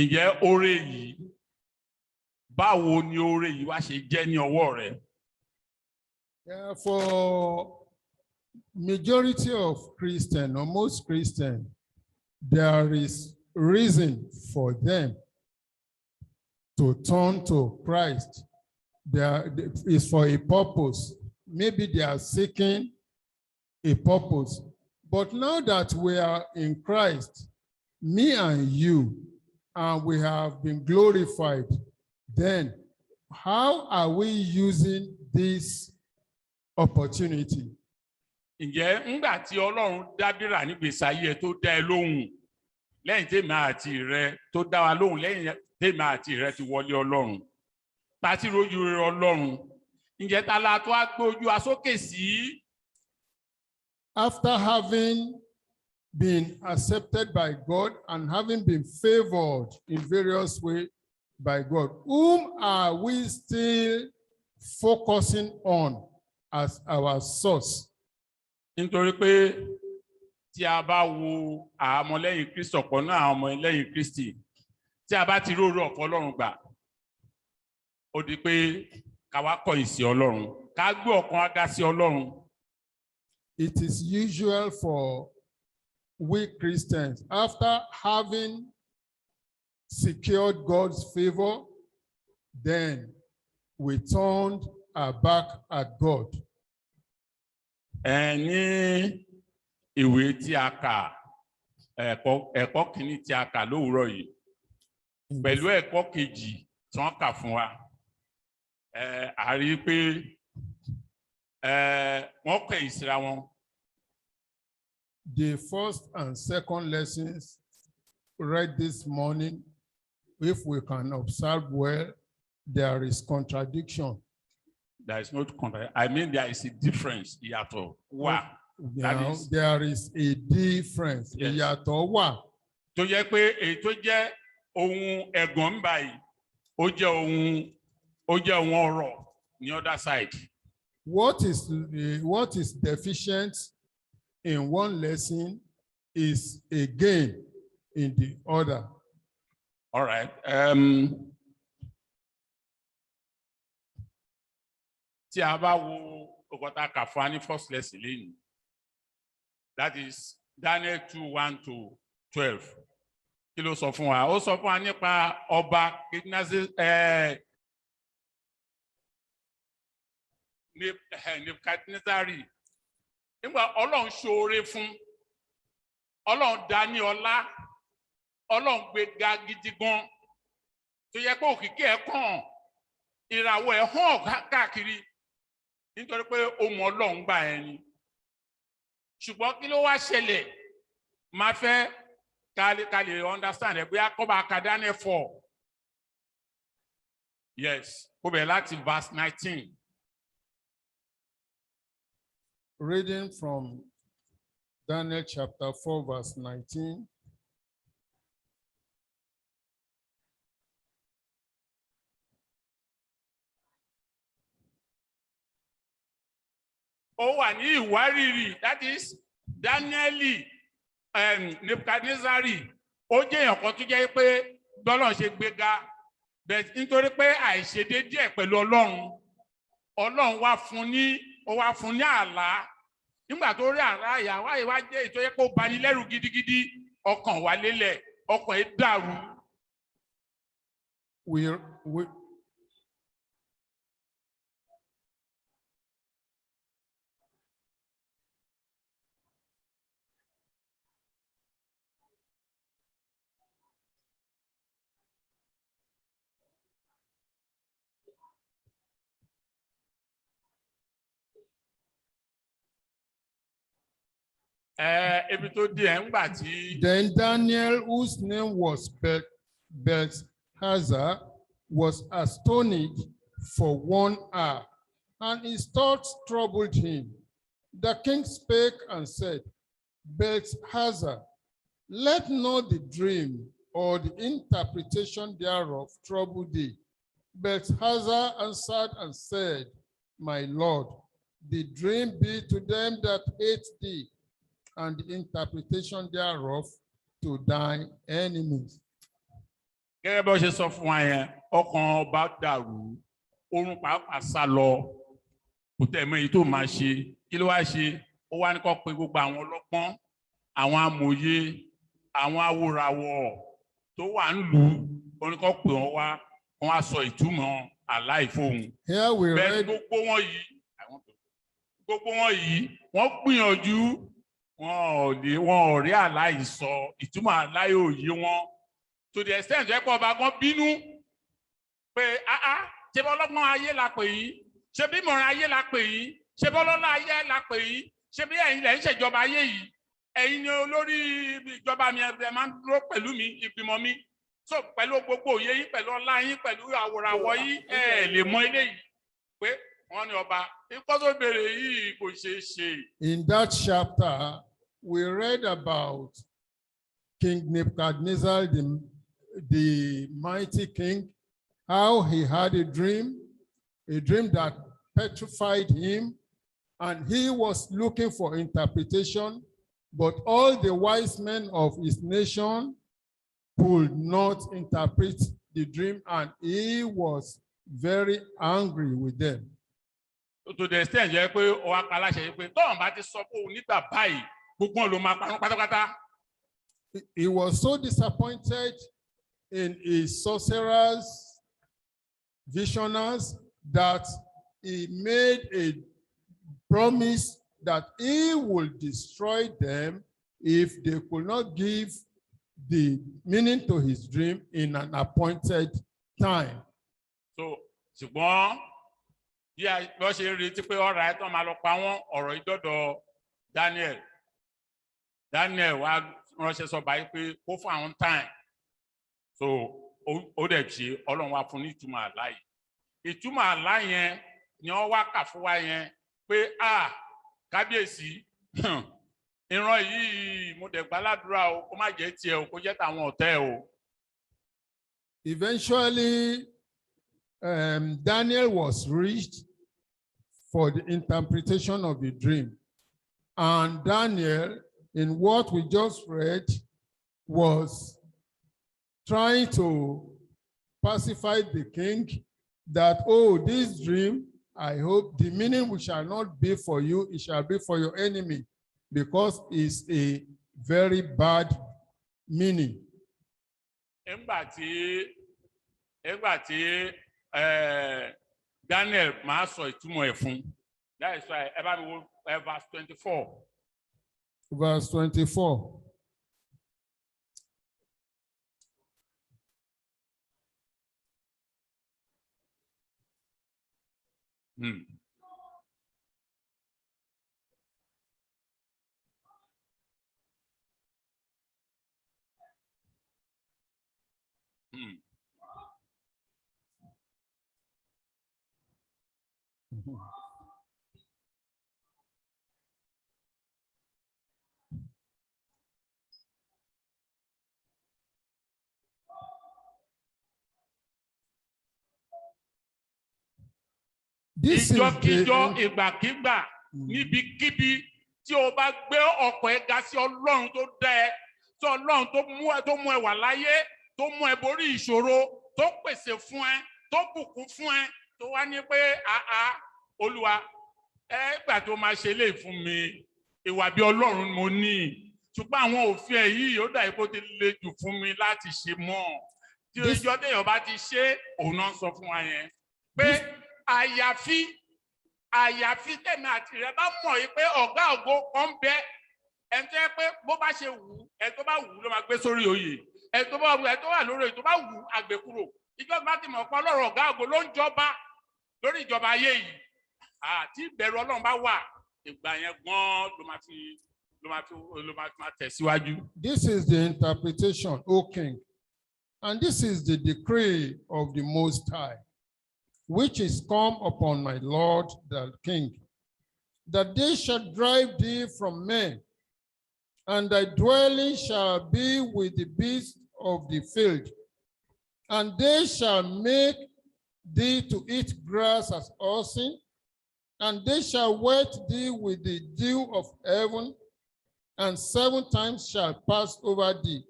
Ǹjẹ́ oore yìí báwo ni oore yìí wá ṣe jẹ́ ní ọwọ́ rẹ? For majority of Christians or most Christians, there is reason for them to turn to Christ. There is for a purpose. Maybe they are seeking a purpose. But now that we are in Christ, me and you, and we have been glorified, then how are we using this opportunity? Ǹjẹ́ ńgbà tí Ọlọ́run dábìrà nígbèsí ayé tó dá ẹ lóhùn lẹ́yìn tèmi àti rẹ tó dá wa lóhùn lẹ́yìn tèmi àti rẹ ti wọlé Ọlọ́run pàtí rojú rere Ọlọ́run ǹjẹ́ ta la tó á gbé ojú wa sókè sí? After having been accepted by God and having been favored in various ways by God, whom are we still focusing on as our source? Nítorí pé tí a bá wo àwọn ọmọlẹ́yìn Kristi ọ̀pọ̀ náà àwọn ọmọlẹ́yìn Kristi tí a bá ti róore ọ̀fọ̀ Ọlọ́run gbà ó di pé ká wá kọ̀yìn sí Ọlọ́run ká gbé ọkàn wa ga sí Ọlọ́run. It is usual for we Christians, after having secured God's favor, then we turned our back at God. Ní ìwé tí a kà ẹ̀kọ́ kìíní tí a kà lówùúrọ̀ yìí pẹ̀lú ẹ̀kọ́ kejì tí wọ́n kà fún wa a rí pé wọ́n kẹ̀yìn síra wọn. The first and second lessons read this morning, if we can observe well, there is contradiction. There is no contradiction. I mean, there is a difference. Ìyàtọ̀ wà. Now, there is a difference. Yes. Ìyàtọ̀ wà. Tó jẹ́ pé èyí tó jẹ́ ohun ẹ̀gàn báyìí, ó jẹ́ ohun ọ̀rọ̀ ní other side. What is deficient in one lesson is a gain in the other. All right. Tí a bá wo ọ̀gọ́ta kà fún wa ní first lesson lẹ́yìn, that is Daniel 2:1-12. Kí ló sọ fún wa? Ó sọ fún wa nípa ọba Nebukadnezari. Nígbà Ọlọ́run ṣoore fún, Ọlọ́run dá ní ọlá, Ọlọ́run gbé ga gidi gan, tó yẹ pé òkìkí ẹ̀ kàn, ìràwọ̀ ẹ̀ hàn káàkiri, nítorí pé ó mọ Ọlọ́run gbà ẹni. Ṣùgbọ́n kí ló wá ṣẹlẹ̀? Máa fẹ́ ká lè understand ẹ̀ bóyá kọ́ bá ka Daniel 4. Yes, kó bẹ̀rẹ̀ láti verse 19. Reading from Daniel chapter 4, verse 19. Ó wà ní ìwárìrì, that is Daniel Nebukadnezari. Ó jẹ́ èèyàn kan tó jẹ́ pé bọ́lọ́run ṣe gbéga, but nítorí pé àìṣedéédé ẹ̀ pẹ̀lú Ọlọ́run, Ọlọ́run wá fún ní àlá. Nígbà tó rí àlá ìyàwó ìwá jẹ́ èyí tó yẹ kó bani lẹ́rù gidigidi, ọkàn wà lélẹ̀, ọkàn ẹ̀ dàrú. Then Daniel, whose name was Belteshazzar, was astonished for 1 hour, and his thoughts troubled him. The king spake and said, Belteshazzar, let not the dream or the interpretation thereof trouble thee. Belteshazzar answered and said, My Lord, the dream be to them that hate thee, and the interpretation thereof to thine enemies. Gẹ́gẹ́ bí wọ́n ṣe sọ fún wa yẹn, ọkàn ọba dàrú, oorun pàápàá sá lọ, kò tẹ̀ mọ́ èyí tó máa ṣe. Kí ló wá ṣe? Ó wá ní kó pe gbogbo àwọn ọlọ́gbọ́n, àwọn amòye, àwọn awòràwọ̀ tó wà nílùú, ó ní kó pè wọ́n wá, wọ́n á sọ ìtumọ̀ àlá ìfóhùn. Here we Bẹ́ẹ̀ read, gbogbo wọn yìí, wọ́n gbìyànjú, wọn ò rí àlá yìí sọ, ìtumọ̀ àlá yóò yé wọn. To the extent jẹ́ pé ọba gan bínú pé ṣe bọ́ ọlọ́gbọ́n ayé la pè yín, ṣe bí ìmọ̀ràn ayé la pè yín, ṣe bọ́ ọlọ́lá ayé la pè yín, ṣe bí ẹ̀yin lẹ̀ ń ṣèjọba ayé yìí, ẹ̀yin ni olórí ìjọba mi, ẹ máa ń dúró pẹ̀lú mi, ìgbìmọ̀ mi, so pẹ̀lú gbogbo òye yín, pẹ̀lú ọlá yín, pẹ̀lú àwòràwọ̀ yín, ẹ lè mọ eléyìí pé wọ́n ní ọba ikọ́ tó béèrè yìí kò ṣeé ṣe. in that chapter, we read about King Nebuchadnezzar, the mighty king, how he had a dream that petrified him, and he was looking for interpretation, but all the wise men of his nation could not interpret the dream, and he was very angry with them. To the extent jẹ́ pé ó wá pa aláṣẹ yìí pé tọ́wọ́n bá ti sọ pé òun nígbà báyìí gbogbo wọn ló máa parun pátápátá. He was so disappointed in his sorcerers, visioners, that he made a promise that he will destroy them if they could not give the meaning to his dream in an appointed time. So ṣùgbọ́n bí wọ́n ṣe ń retí pé ọ̀rọ̀ ẹ̀ tán máa lọ pa wọ́n, ọ̀rọ̀ ìdọ́dọ̀ Daniel wá ránṣẹ́ sọ báyìí pé kó fún àwọn time. So ó dẹ̀ ṣe Ọlọ́run wá fún ní ìtumọ̀ àlá yìí. Ìtumọ̀ àlá yẹn ni wọ́n wá kà fún wa yẹn pé kábíyèsí ìran yìí mo dẹ̀ gbàládùra o, kó má jẹ́ tiẹ̀ o, kó jẹ́ tàwọn ọ̀tẹ̀ o. Eventually, Daniel was reached for the interpretation of the dream. And Daniel, in what we just read, was trying to pacify the king that, oh, this dream, I hope the meaning shall not be for you, it shall be for your enemy, because it's a very bad meaning. Nígbà tí Daniel máa sọ ìtumọ̀ ẹ̀ fún, that is why ẹ bá mi wo verse 24. Verse 24. Ìjọkíjọ ìgbàkígbà níbikíbi tí o bá gbé ọkàn ẹ ga sí Ọlọ́run tó dá ẹ, sí Ọlọ́run tó mú ẹ wà láyé, tó mú ẹ borí ìṣòro, tó pèsè fún ẹ, tó bùkún fún ẹ, tó wá ní pé Olúwa gbà tó máa ṣe lè fún mi, ìwà bí Ọlọ́run mo ní, ṣùgbọ́n àwọn òfin ẹ yìí ó dà ipò ti le jù fún mi láti ṣe mọ́. Tí ìjọ téèyàn bá ti ṣe, òun náà sọ fún wa yẹn pé àyàfi tẹ̀mí àti rẹ̀ bá mọ̀ yìí pé ọ̀gá ògo kan bẹ ẹni tó yẹ pé bó bá ṣe wù ú, ẹni tó bá wù ú ló máa gbé sórí oyè, ẹni tó wà lórí oyè tó bá wù ú àgbékúrò. Ìjọba bá ti mọ̀ pé Ọlọ́run ọ̀gá ògo ló ń jọba lórí ìjọba ayé yìí, àti ìbẹ̀rù Ọlọ́run bá wà, ìgbà yẹn gan ló máa tẹ̀síwájú. This is the interpretation, O King, and this is the decree of the Most High, which is come upon my Lord the King, that they shall drive thee from men, and thy dwelling shall be with the beasts of the field, and they shall make thee to eat grass as oxen, and they shall wet thee with the dew of heaven, and 7 times shall pass over thee,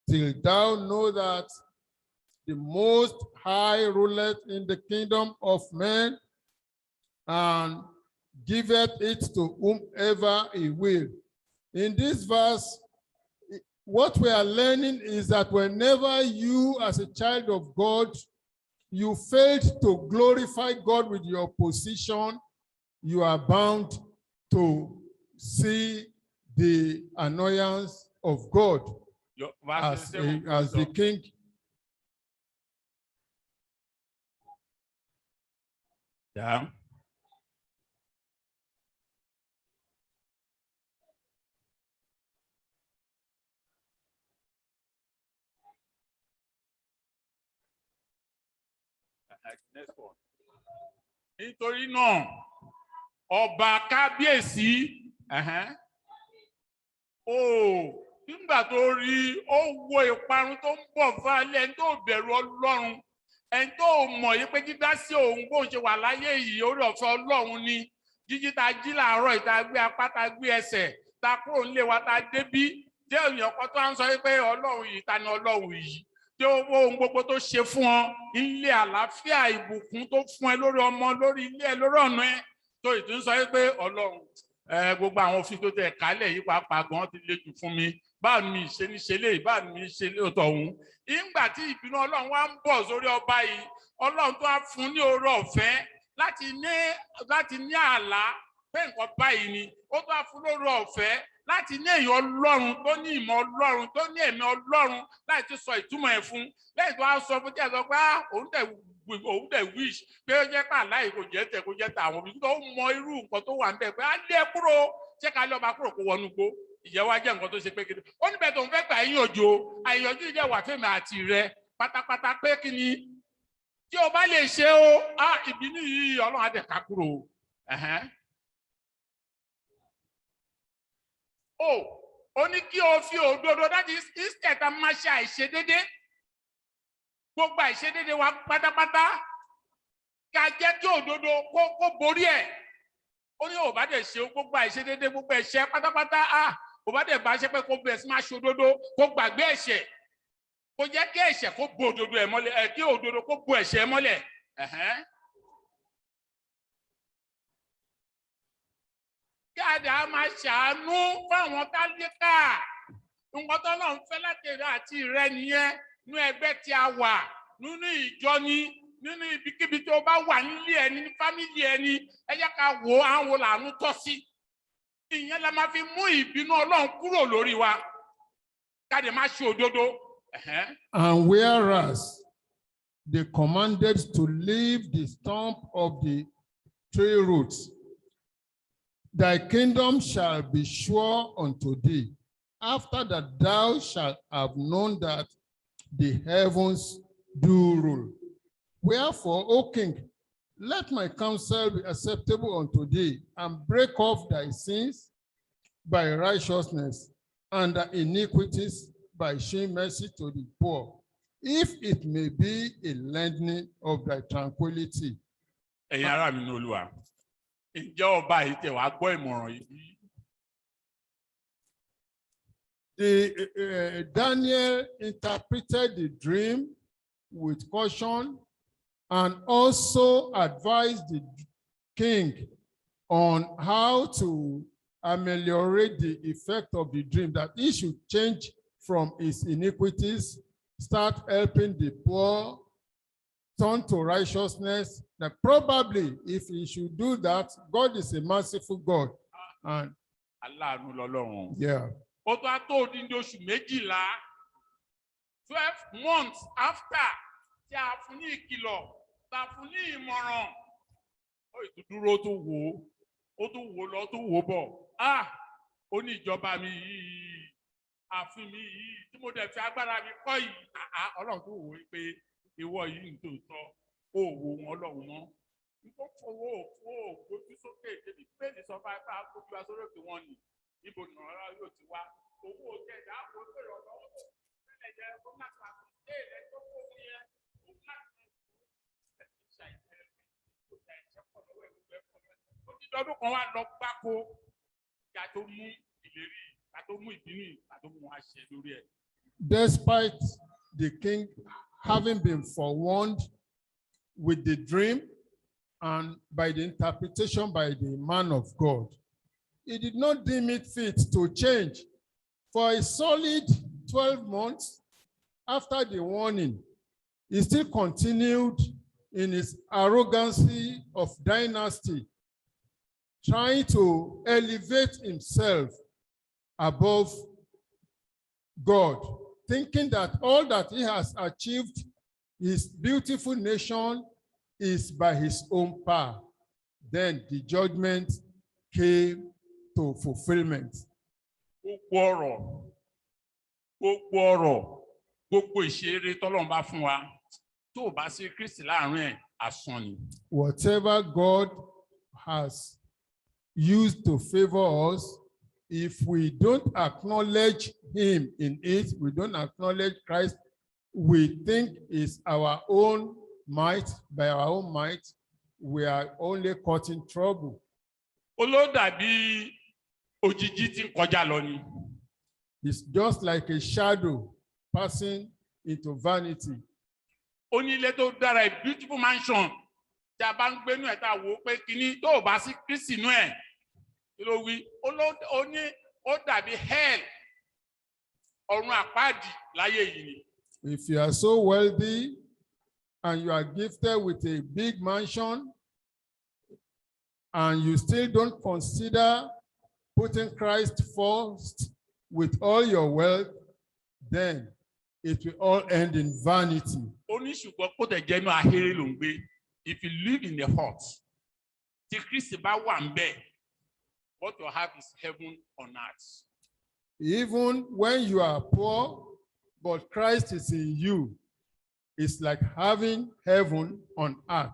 till thou know that the Most High ruleth in the kingdom of men and giveth it to whomever he will. In this verse, what we are learning is that whenever you, as a child of God, you failed to glorify God with your position, you are bound to see the annoyance of God as the king. Yeah. Next one. Nítorí náà, ọba kábíyèsí, nígbà tó rí ó wo ìparun tó ń bọ̀ fálẹ̀ ẹni tó bẹ̀rù Ọlọ́run, ẹni tó mọ̀ yí pé dídá sí òun bó ṣe wà láyé yìí orí ọ̀fẹ́ Ọlọ́run ni, jíjí ta jí làárọ̀ ìta gbé apá ta gbé ẹsẹ̀ ta kúrò nílé wa ta débí, jẹ́ èèyàn kan tó ń sọ pé Ọlọ́run yìí ta ni Ọlọ́run yìí. Tí ohun gbogbo tó ṣe fún ọ, ilé àlàáfíà ìbùkún tó fún ẹ lórí ọmọ, lórí ilé ẹ, lórí ọ̀nà ẹ, tó ìtún sọ pé Ọlọ́run gbogbo àwọn òfin tó tẹ̀ kálẹ̀ yìí pàápàá gan ti le jù fún mi, báwo ni mi ṣe ní ṣe léyìí, báwo ni mi ṣe lóòótọ́ òun. Ìgbà tí ìbínú Ọlọ́run wá ń bọ̀ sórí ọba yìí, Ọlọ́run tó á fún ní oore ọ̀fẹ́ láti ní àlá pé nǹkan báyìí ni, ó tó á fún lóore ọ̀fẹ́ láti ní èèyàn Ọlọ́run tó ní ìmọ̀ Ọlọ́run tó ní ẹ̀mí Ọlọ́run láì ti sọ ìtumọ̀ ẹ̀ fún, lẹ́yìn tó á sọ fún tí ẹ sọ pé òun dẹ̀ wish pé ó jẹ́ pà láì kò jẹ́ tẹ̀ kó jẹ́ tà àwọn òbí tó mọ irú nǹkan tó wà ń bẹ̀ pé á lé kúrò, ṣé ká lé ọba kúrò kó wọnú gbó, ìyẹn wá jẹ́ nǹkan tó ṣe pé kéde. Ó níbẹ̀ tó ń fẹ́ gbà yíyànjú àyànjú ìjẹ́ wà fẹ́mi àti rẹ pátápátá pé kí ni tí o bá lè ṣe o, ìbínú yìí Ọlọ́run á dẹ̀ ká kúrò. Ó ní kí o fi òdodo dájú instead a máa ṣe àìṣedédé, gbogbo àìṣedédé wa pátápátá ká jẹ́ kí òdodo kó borí ẹ̀. Ó ní ò bá dẹ̀ ṣe gbogbo àìṣedédé gbogbo ẹ̀ṣẹ̀ pátápátá, ò bá dẹ̀ bá ṣe pé kó bẹ̀rẹ̀ sí máa ṣe òdodo kó gbàgbé ẹ̀ṣẹ̀, kó jẹ́ kí ẹ̀ṣẹ̀ kó bo òdodo ẹ̀ mọ́lẹ̀, kí òdodo kó bo ẹ̀ṣẹ̀ mọ́lẹ̀. Kí àdá máa ṣàánú fáwọn tálíkà, nǹkan tó lọ́n fẹ́ láti èrè àti ìrẹ́ nìyẹn, nínú ẹgbẹ́ tí a wà, nínú ìjọ ni, nínú ibikíbi tó bá wà nílé ẹni, ní fámìlì ẹni, ẹ jẹ́ ká wò àwọn làánú tọ́ sí. Ìyẹn la máa fi mú ìbínú Ọlọ́run kúrò lórí wa, ká dẹ̀ máa ṣe òdodo. And whereas they commanded to leave the stump of the tree roots, thy kingdom shall be sure unto thee, after that thou shalt have known that the heavens do rule. Wherefore, O king, let my counsel be acceptable unto thee, and break off thy sins by righteousness, and thy iniquities by showing mercy to the poor, if it may be a lengthening of thy tranquility. Ẹ̀yin ará mi ní Olúwa, ǹjẹ́ ọba yìí tẹ̀ wá gbọ́ ìmọ̀ràn yìí? Daniel interpreted the dream with caution and also advised the king on how to ameliorate the effect of the dream, that he should change from his iniquities, start helping the poor, turn to righteousness. That probably if he should do that, God is a merciful God. And aláàánú lọ́lọ́run. yeah. Ó tó á tó dín ní oṣù méjìlá, 12 months after tí a fún ní ìkìlọ̀, tá a fún ní ìmọ̀ràn, ó ìtúdúró tó wò ó, ó tó wò lọ tó wò bọ̀. Ó ní ìjọba mi yìí, àfin mi yìí, tí mo dẹ̀ fi agbára mi kọ́ yìí, Ọlọ́run tó wò ó pé ìwọ yìí ń tòótọ́, ó wò wọn Ọlọ́run mọ́. Nígbà fowó gbójú sókè débi pé ní sọ fún apá gbójú wa sórí òkè wọn ni, ibo ni ọ̀rọ̀ yóò ti wá. Owó kẹ̀dá kò tó ìrọ̀lọ́wọ́ tó fẹ́lẹ̀ jẹ́ kó má tó àkọsílẹ̀ ilẹ̀ tó kó fún yẹn, òun láti ṣàìsẹ́ ìgbà ẹ̀ṣẹ́ pọ̀ lọ́wọ́ ẹ̀gbẹ́ pọ̀ lọ́wọ́. Ó ti dọ́dún kan wá lọ gbáko kí a tó mú ìlérí, kí a tó mú ìbínú, kí a tó mú wọn ṣẹ lórí ẹ̀. Despite the king having been forewarned with the dream and by the interpretation by the man of God, he did not deem it fit to change. For a solid 12 months after the warning, he still continued in his arrogancy of dynasty, trying to elevate himself above God, thinking that all that he has achieved, his beautiful nation, is by his own power. Then the judgment came to fulfillment. Gbogbo ọ̀rọ̀, gbogbo ìṣeré tọ́lọ́run bá fún wa, tó o bá sí Kristi láàrin ẹ̀, asán ni. Whatever God has used to favor us, if we don't acknowledge him in it, we don't acknowledge Christ, we think it's our own might, by our own might, we are only caught in trouble. Olódàbí òjìji tí ń kọjá lọ ni. It's just like a shadow passing into vanity. Ó ní ilé tó dára, a beautiful mansion. Tí a bá ń gbénú ẹ̀ tá a wò ó pé kíní tó o bá sí Kristi inú ẹ̀. Kí ló wí? Ó ní ó dàbí hell, ọ̀run àpáàdì láyé yìí ni. If you are so wealthy and you are gifted with a big mansion and you still don't consider putting Christ first with all your wealth, then it will all end in vanity. Ó ní ṣùgbọ́n kó tẹ̀ jẹ́ inú ahéré ló ń gbé. If you live in the hut, tí Kristi bá wà ń bẹ̀, what you have is heaven on earth. Even when you are poor, but Christ is in you, it's like having heaven on earth.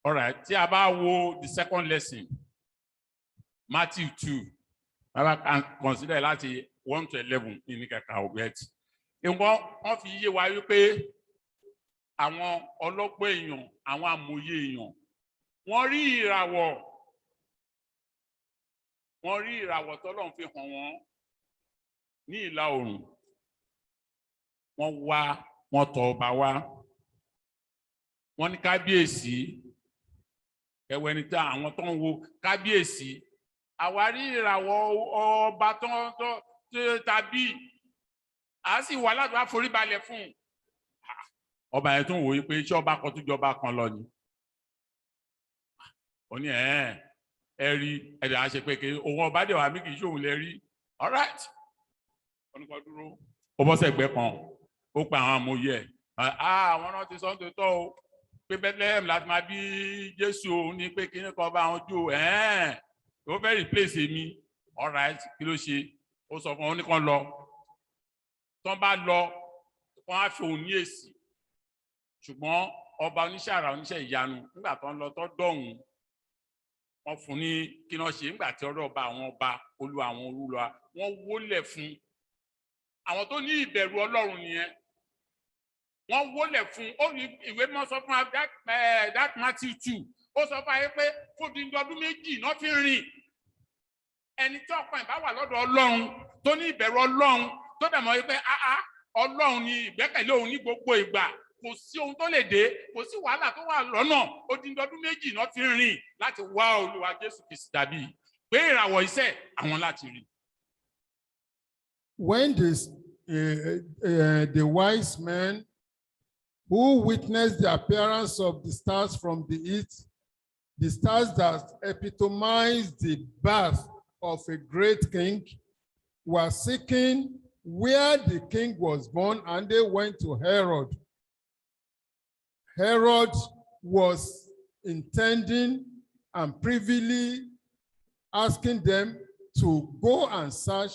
All right, tí a bá wo the second lesson, Matthew 2, I can consider láti 1 to 11 ní kẹ̀kẹ́ ọ̀gbẹ́t. Wọ́n fi yé wa wípé àwọn ọlọ́gbọ́n èèyàn, àwọn amòye èèyàn, wọ́n rí ìràwọ̀ tọ́lọ́run fi hàn wọ́n ní ìlà oòrùn. Wọ́n tọ̀ ọba wá. Wọ́n ní kábíyèsí, ẹ̀wẹ̀ ní ta àwọn tó ń wo kábíyèsí. Àwárí ìràwọ̀ ọba tó tàbí a sì wà láti wá forí balẹ̀ fún. Ọba yẹn tún wò ó pé iṣẹ́ ọba kan tó jọba kan lọ ni. Ó ní ẹ rí ẹ̀dá ṣe pé kí òun ọba dẹ̀ wà mí kì í ṣòun lè rí. All right. Ó ní kó dúró. Ó bọ́ sẹ́gbẹ́ kan. Ó pa àwọn amòye ẹ̀. Àwọn náà ti sọ ń tòótọ́ o pé Bethlehem láti máa bí Jésù o ní pé kí ní kan bá wọn jó ó fẹ́ replace mi. All right, kí ló ṣe? Ó sọ fún wọn ní kan lọ. Tán bá lọ, wọ́n á fi òun ní èsì. Ṣùgbọ́n ọba oníṣẹ́ àrà oníṣẹ́ ìyanu nígbà tó ń lọ tó dọ̀hún, wọ́n fún ní kí náà ṣe nígbà tí ọ̀rọ̀ ọba àwọn ọba olú àwọn olúwa wọ́n wólẹ̀ fún. Àwọn tó ní ìbẹ̀rù Ọlọ́run nìyẹn. Wọ́n wólẹ̀ fún. Ó ní ìwé mọ́ sọ fún wa that Matthew 2. Ó sọ fún ayé pé fún ọdún méjì náà fi rìn. Ẹni tí ọkàn ìbá wà lọ́dọ̀ Ọlọ́run tó ní ìbẹ̀rù Ọlọ́run tó dẹ̀ mọ̀ pé Ọlọ́run ni ìgbẹ́kẹ̀lé òun ní gbogbo ìgbà. Kò sí ohun tó lè dé, kò sí wàhálà tó wà lọ́nà. Ọdún méjì náà fi rìn láti wá Olúwa Jésù Kristi dàbí pé ìràwọ̀ iṣẹ́ àwọn láti rí. When the wise men who witnessed the appearance of the stars from the east, the stars that epitomize the birth of a great king, were seeking where the king was born, and they went to Herod. Herod was intending and privily asking them to go and search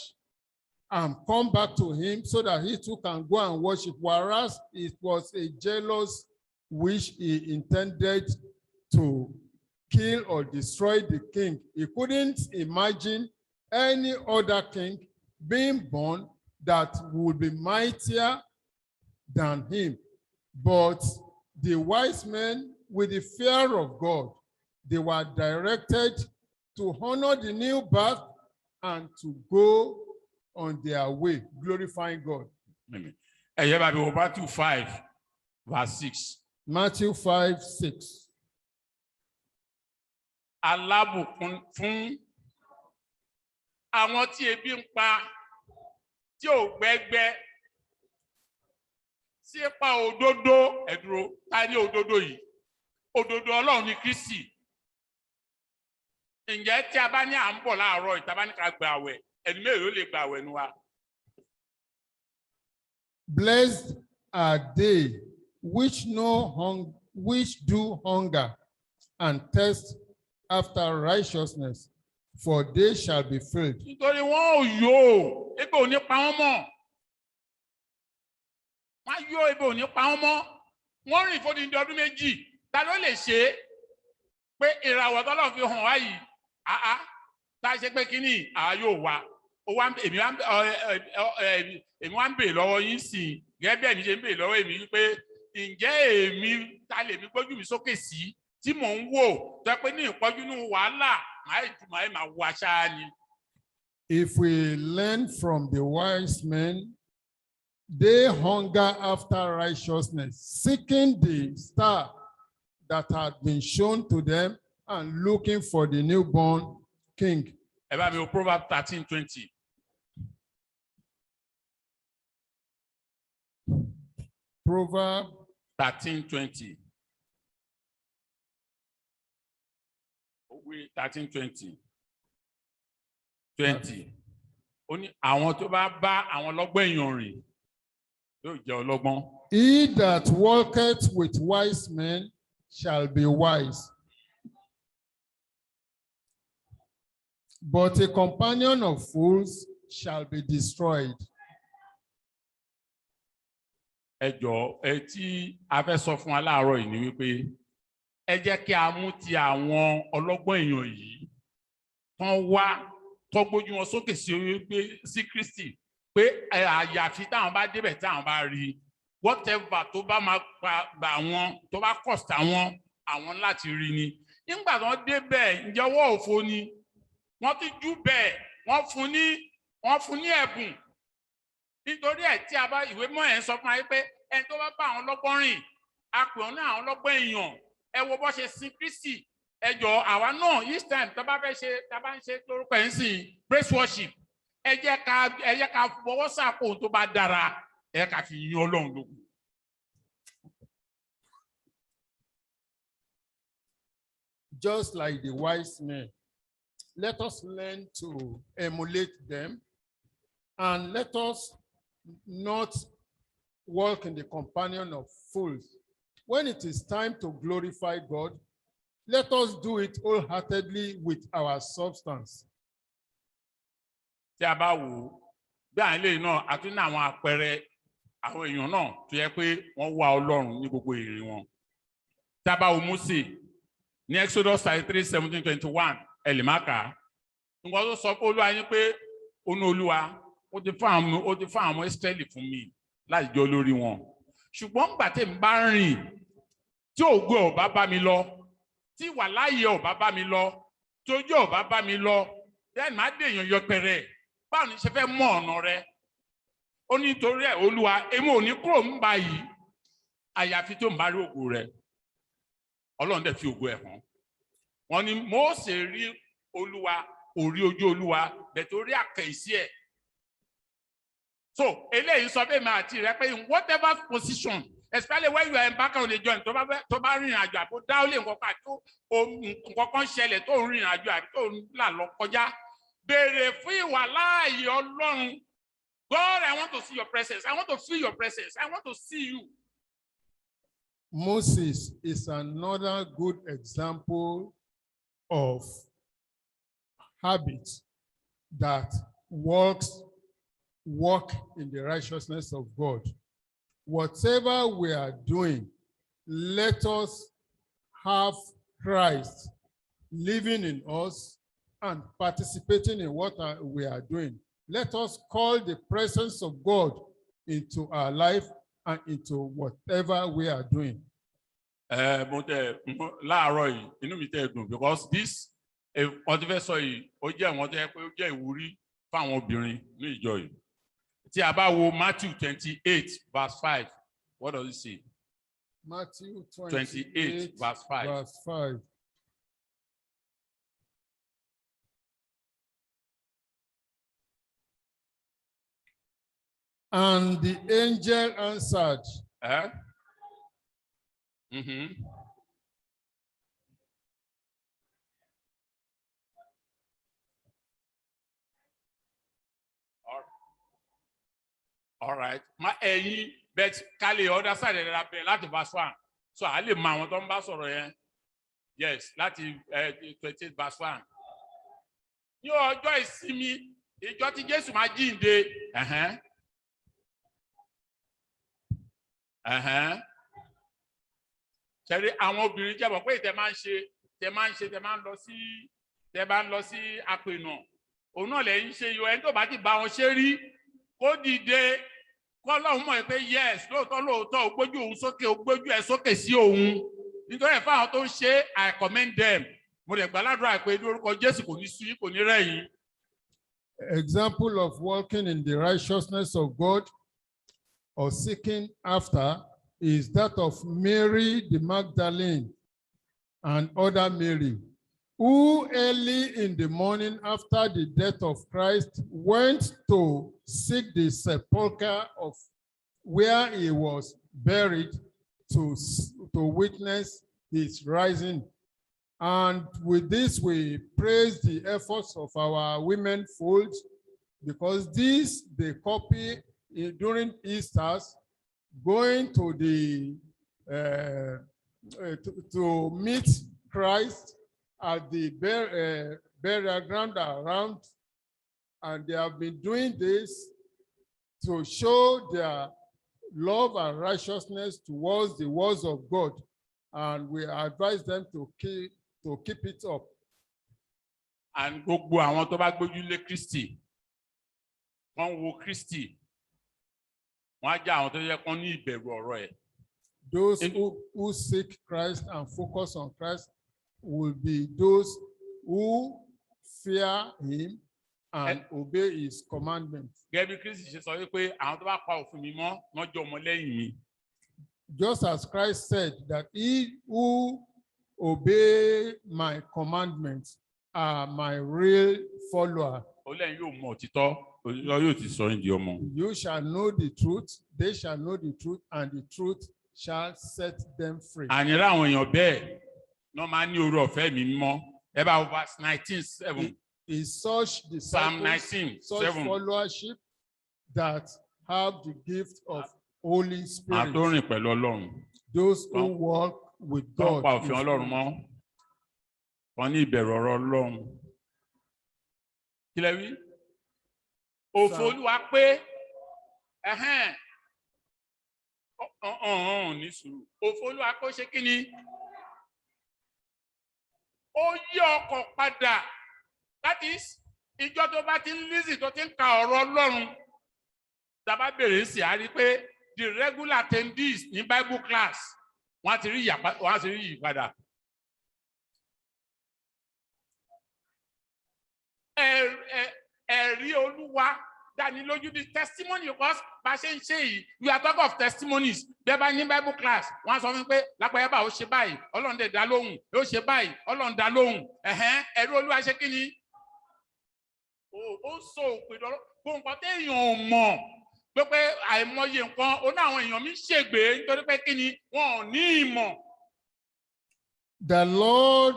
and come back to him so that he too can go and worship, whereas it was a jealous wish. He intended to kill or destroy the king. He couldn't imagine any other king being born that would be mightier than him. But the wise men, with the fear of God, they were directed to honor the new birth and to go on their way, glorifying God. Amen. ẹ̀yẹ́ bá mi wọ Matthew 5 verse 6. Matthew 5:6. Alábùkún fún àwọn tí ebi ń pa, tí ò gbẹ́gbẹ́, sípa òdodo ẹ̀dúró. Ta ni òdodo yìí? Òdodo Ọlọ́run ni Kristi. Ǹjẹ́ tí a bá ní à ń bọ̀ láàárọ̀ ìta bá ní ká gba àwẹ̀, ẹni mélòó lè gba àwẹ̀ nu wa? Blessed are they which do hunger and thirst after righteousness, for they shall be filled. Nítorí wọn ò yó, ebi ò ní pa wọ́n mọ́. Wọ́n yó, ebi ò ní pa wọ́n mọ́. Wọ́n rìn fún odindi ọdún méjì. Ta ló lè ṣe é? Pé ìràwọ̀ tọ́lọ́run fi hàn wá yìí, tá a ṣe pé kínní àwa yóò wá. Èmi wá ń bèèrè lọ́wọ́ yín sí gẹ́gẹ́ bí ẹ̀mí ṣe ń bèèrè lọ́wọ́ èmi wípé ǹjẹ́ èmi ta lè mi gbójú mi sókè sí tí mò ń wò tó pé ní ìpọ́jú ní wàhálà máa wọ aṣáá ni. If we learn from the wise men, they hunger after righteousness, seeking the star that had been shown to them and looking for the newborn king. Ẹ bá mi wo Proverbs 13:20. Proverbs 13:20. 13:20. 20. Ó ní àwọn tó bá bá àwọn ọlọ́gbọ́n èèyàn rìn yóò jẹ́ ọlọ́gbọ́n. He that walketh with wise men shall be wise, but a companion of fools shall be destroyed. Ẹ jọ̀ọ́, ẹ tí a fẹ́ sọ fún wa láàárọ̀ yìí ni wípé ẹ jẹ́ kí a mú ti àwọn ọlọ́gbọ́n èèyàn yìí tán wá tó gbójú wọn sókè sí Kristi pé àyàfi táwọn bá débẹ̀ táwọn bá rí whatever tó bá máa gbà wọn tó bá cost àwọn láti rí ni. Nígbà tó ń débẹ̀ ǹjẹ́ ọwọ́ òfo ni wọ́n ti jú bẹ́ẹ̀ wọ́n fún ní ẹ̀bùn. Nítorí ẹ̀ tí a bá ìwé mọ́ ẹ̀ ń sọ fún wa pé ẹni tó bá bá àwọn ọlọ́gbọ́n rìn a pè wọ́n ní àwọn ọlọ́gbọ́n èèyàn. Ẹ wo bó ṣe sin Kristi. Ẹ jọ̀ọ́ àwa náà each time tá bá ń ṣe lórúkọ ẹ̀ ń sìn praise worship. Ẹ jẹ́ ká fọwọ́ sàpò tó bá dára ẹ ká fi yin Ọlọ́run lógo. Just like the wise men, let us learn to emulate them, and let us not walk in the companion of fools. When it is time to glorify God, let us do it wholeheartedly with our substance. Tí a bá wò ó bí àwọn eléyìí náà àti ní àwọn àpẹẹrẹ àwọn èèyàn náà tó yẹ pé wọ́n wá Ọlọ́run ní gbogbo ìrìn wọn. Tí a bá wo Mósè ní Exodus 33:17-21 ẹ lè má kà á. Nǹkan tó sọ pé Olúwa yín pé ó ní Olúwa ó ti fún àwọn Ísírẹ́lì fún mi láti jẹ́ olórí wọn. Ṣùgbọ́n nígbà tí n bá rìn tí ògo ò bá bá mi lọ, tí wàláyé ò bá bá mi lọ, tójú ò bá bá mi lọ, then má dèèyàn yọpẹrẹ. Báwo ni ṣe fẹ́ mọ ọ̀nà rẹ? Ó ní torí ẹ̀ Olúwa èmi ò ní kúrò ń bá yìí àyàfi tó ń bá rí ògo rẹ. Ọlọ́run dẹ̀ fi ògo ẹ̀ hàn. Wọ́n ní Mósè rí Olúwa, kò rí ojú Olúwa, bẹ̀ tó rí àkẹ́yìsí ẹ̀. So eléyìí sọ pé màá ti rẹ pé in whatever position, especially when you are embarking on a journey, tó bá rìnrìn àjò àbò dá ó lè nǹkan kan tó nǹkan kan ṣẹlẹ̀ tó ń rìnrìn àjò àbí tó ń là lọ kọjá. Béèrè fún ìwà láàyè Ọlọ́run. God, I want to see your presence. I want to feel your presence. I want to see you. Moses is another good example of habit that walk in the righteousness of God. Whatever we are doing, let us have Christ living in us and participating in what we are doing. Let us call the presence of God into our life and into whatever we are doing. Láàárọ̀ yìí inú mi tẹ́ dùn because this ọdún fẹ́ sọ yìí ó jẹ́ àwọn tó yẹ pé ó jẹ́ ìwúrí fáwọn obìnrin ní ìjọ yìí. Tí a bá wo Matthew 28 verse 5, what does it say? Matthew 28 verse 5. verse 5. And the angel answered, Mm-hmm. All right. Ẹ̀yin bet ká lè understand ẹ̀ dára bẹ́ẹ̀ láti verse 1. So a lè mọ àwọn tó ń bá sọ̀rọ̀ yẹn. Yes, láti 28 verse 1. Ní ọjọ́ ìsinmi, ìjọ tí Jésù máa jíǹde. Ṣẹ̀rí àwọn obìnrin jẹ́ bọ̀ pé tẹ máa ń lọ sí àpènà. Òun náà lẹ́yìn ṣe yọ ẹni tó bá ti bá wọn ṣe rí kó dìde kọ́ lọ́hùn mọ̀ pé yes lóòótọ́ ó gbójú òun sókè ó gbójú ẹ̀ sókè sí òun nítorí ẹ̀ fáwọn tó ń ṣe I commend them. Mo lè gbàládùra pé lórúkọ Jésù kò ní sú yín kò ní rẹ̀ yín. Example of walking in the righteousness of God or seeking after is that of Mary the Magdalene and other Mary, who early in the morning after the death of Christ went to seek the sepulchre of where he was buried to witness his rising. And with this, we praise the efforts of our women fold, because this they copy during Easter's, going to the to meet Christ at the burial ground around, and they have been doing this to show their love and righteousness towards the words of God, and we advise them to keep it up. And gbogbo àwọn tó bá gbójú lé Kristi, wọ́n wo Kristi, wọ́n á jẹ́ àwọn tó yẹ kán ní ìbẹ̀rù ọ̀rọ̀ ẹ̀. Those who seek Christ and focus on Christ will be those who fear him and obey his commandments. Gẹ́gẹ́ bí Kristi ṣe sọ wípé àwọn tó bá pa òfin mi mọ́ wọ́n jẹ́ ọmọlẹ́yìn mi. Just as Christ said that he who obey my commandments are my real follower. Olẹ́yìn yóò mọ òtítọ́, yóò ti sọ yín di ọmọ. You shall know the truth, they shall know the truth, and the truth shall set them free. Ànírà àwọn èèyàn bẹ́ẹ̀ náà máa ní oore ọ̀fẹ́ mi mímọ́. Ẹ bá verse 19:7. Is such Psalm disciples, 19:7. such followership that have the gift of Holy Spirit. Àtòrìn pẹ̀lú Ọlọ́run. Those who walk with Tó God. pa òfin Ọlọ́run mọ́. Wọ́n ní ìbẹ̀rù ọ̀rọ̀ Ọlọ́run. Kí lẹ wí? Òfò Olúwa pé ní sùúrù. Òfò Olúwa pé ó ṣe kí ni? Ó yí ọkàn padà. That is, ìjọ tó bá ti ń lísì tó ti ń ka ọ̀rọ̀ Ọlọ́run. Tàbá bèrè sí a rí pé the regular attendees ní Bible class wọ́n á ti rí ìyípadà. Ẹ̀rí Olúwa dání lójú the testimony, because bá ṣe ń ṣe yìí we are talking of testimonies. Bẹ́ẹ̀ bá ní Bible class wọ́n á sọ fún pé lápẹ̀yẹ́ bá ó ṣe báyìí Ọlọ́run dẹ̀ dá lóhùn, ó ṣe báyìí Ọlọ́run dá lóhùn. Ẹ̀rí Olúwa ṣe kí ni? Ó sọ òpè lọ́rọ́ gbogbo nǹkan téèyàn ò mọ̀ pé àìmọye nǹkan ó ní àwọn èèyàn mi ṣègbè nítorí pé kí ni wọn ò ní ìmọ̀. The law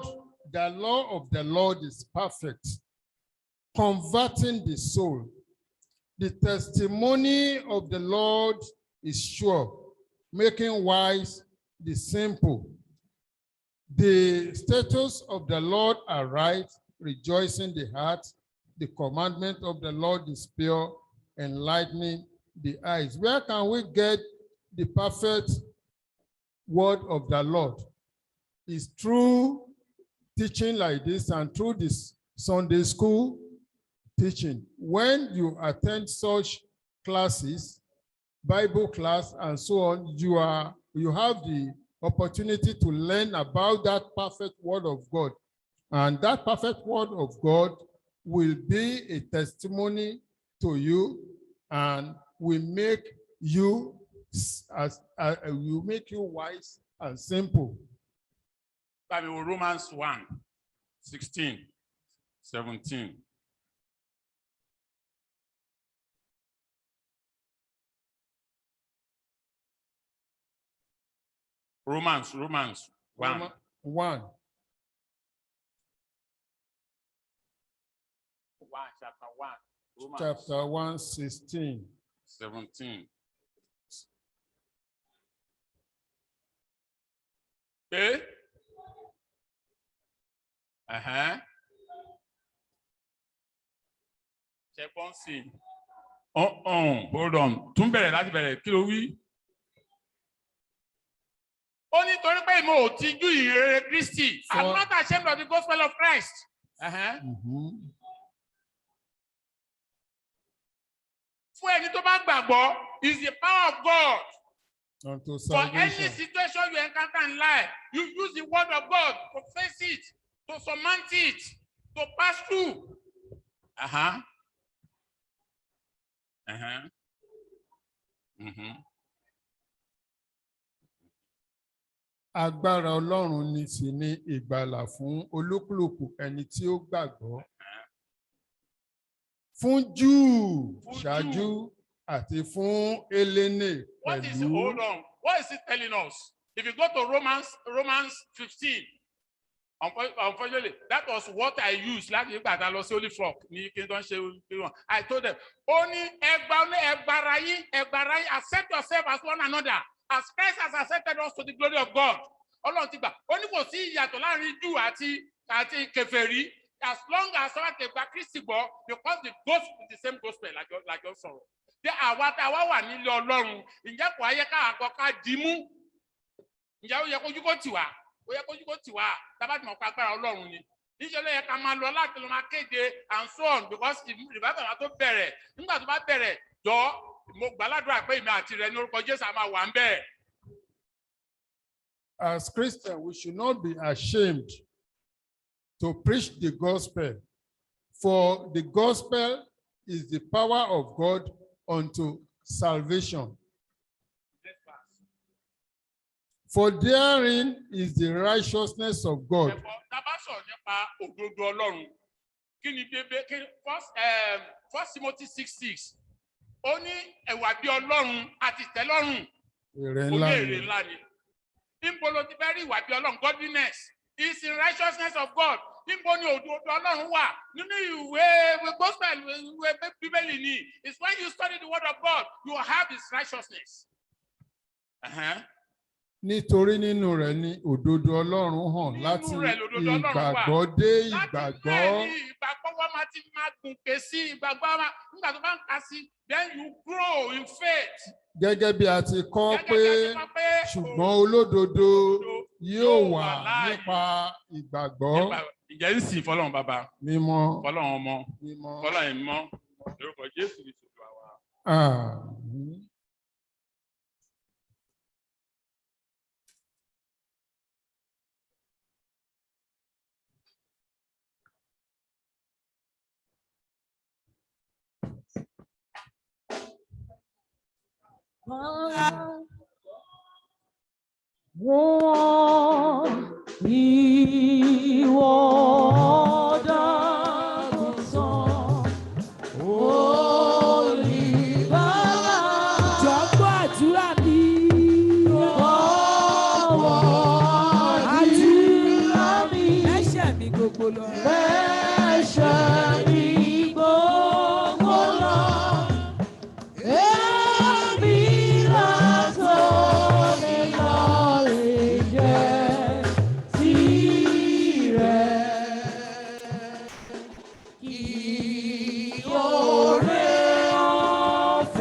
of the Lord is perfect, converting the soul. The testimony of the Lord is sure, making wise the simple. The statutes of the Lord are right, rejoicing the heart. The commandment of the Lord is pure, enlightening the eyes. Where can we get the perfect word of the Lord? It's through teaching like this and through this Sunday school teaching. When you attend such classes, Bible class and so on, you have the opportunity to learn about that perfect word of God. And that perfect word of God will be a testimony to you, and will make you will make you wise and simple. Bible Romans 1, 16, 17. Romans 1. 1. Chapter 1. Romans Chapter 1, 16. 17. Okay? Check on see. Hold on. Tún bẹ̀rẹ̀ láti bẹ̀rẹ̀ kí ló wí? Ó ní torí pé mo ò tijú ìhìnrere Kristi. I'm not ashamed of the gospel of Christ. Fún ẹni tó bá gbàgbọ́ is the power of God. Unto For any salvation. situation you encounter in life, you use the word of God to face it, to surmount it, to pass through. Agbára Ọlọ́run ni sì ni ìgbàlà fún olúkúlùkù ẹni tí ó gbàgbọ́. Fún Júù ṣáájú àti fún Hélénè What is it? pẹ̀lú. Hold on. What is it telling us? If you go to Romans 15, unfortunately, that was what I used last week at Los Holy Flock. I told them, only accept yourself as one another, as Christ has accepted us to the glory of God. Ọlọ́run ti gbà. Ó ní kò sí ìyàtọ̀ láàrin Júù àti kèfèrí, as long as wọ́n ti gba Kristi gbọ́, because the gospel is the same gospel like your sorrow. Bí àwa tá a wá wà nílé Ọlọ́run, ǹjẹ́ kò ayé ká àkọ́kọ́ dì mú? Ǹjẹ́ ó yẹ kójú kó tì wá? Ó yẹ kójú kó tì wá. Tábà tí mo pa agbára Ọlọ́run ni. Níṣẹ́ ló yẹ ká máa lọ láti lọ máa kéde and so on, because revival wa tó bẹ̀rẹ̀. Nígbà tó bá bẹ̀rẹ̀, jọ mo gbàládùra pé èmi àti rẹ ní orúkọ Jésù á máa wà ń bẹ̀. As Christians, we should not be ashamed to preach the gospel, for the gospel is the power of God unto salvation. For therein is the righteousness of God. First Timothy 6:6. Ó ní ẹ̀wà bí Ọlọ́run àti ìtẹ́lọ́rùn. Èrè ńlá ni. Níbo ló ti fẹ́ rí ìwà bí Ọlọ́run? Godliness is in righteousness of God. Níbo ni òdodo Ọlọ́run wà? Nínú ìwé gospel ìwé Bíbélì ni. It's when you study the word of God, you have his righteousness. Nítorí nínú rẹ̀ ni òdodo Ọlọ́run hàn láti ìgbàgbọ́ dé ìgbàgbọ́. Ìgbàgbọ́ wa máa ti máa gùnkè sí ìgbàgbọ́ wa nígbà tó bá ń kà sí, then you grow in faith. Gẹ́gẹ́ bí a ti kọ pé ṣùgbọ́n olódodo yóò wà nípa ìgbàgbọ́. Ìjẹ́ ń sìn fọlọ́run bàbá. Mímọ́. Fọlọ́run ọmọ. Fọlọ́run ẹ̀mọ́. Lórúkọ Jésù ní ìṣòro àwa. Àmín. Wọ́n